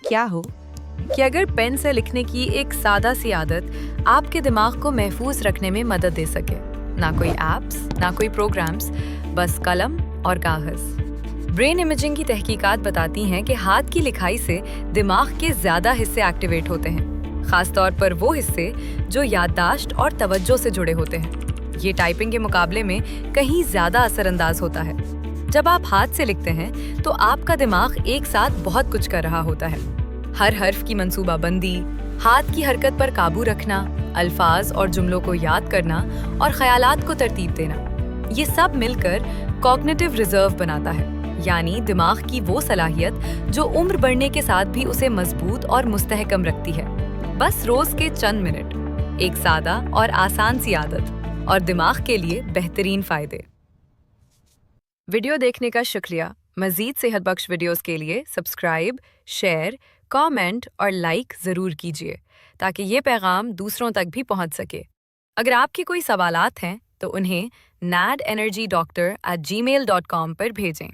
क्या हो कि अगर पेन से लिखने की एक सादा सी आदत आपके दिमाग को महफूज रखने में मदद दे सके। ना कोई ऐप्स, ना कोई प्रोग्राम्स, बस कलम और कागज। ब्रेन इमेजिंग की तहकीकात बताती हैं कि हाथ की लिखाई से दिमाग के ज्यादा हिस्से एक्टिवेट होते हैं, खासतौर पर वो हिस्से जो याददाश्त और तवज्जो से जुड़े होते हैं। ये टाइपिंग के मुकाबले में कहीं ज्यादा असरअंदाज होता है। जब आप हाथ से लिखते हैं तो आपका दिमाग एक साथ बहुत कुछ कर रहा होता है। हर हर्फ की मंसूबाबंदी, हाथ की हरकत पर काबू रखना, अल्फाज और जुमलों को याद करना और ख्यालात को तरतीब देना, ये सब मिलकर कॉग्निटिव रिजर्व बनाता है, यानी दिमाग की वो सलाहियत जो उम्र बढ़ने के साथ भी उसे मजबूत और मुस्तहकम रखती है। बस रोज के चंद मिनट, एक सादा और आसान सी आदत, और दिमाग के लिए बेहतरीन फायदे। वीडियो देखने का शुक्रिया। मजीद सेहत बख्श वीडियोस के लिए सब्सक्राइब, शेयर, कमेंट और लाइक ज़रूर कीजिए ताकि ये पैगाम दूसरों तक भी पहुंच सके। अगर आपके कोई सवालात हैं तो उन्हें nadenergydoctor@gmail.com पर भेजें।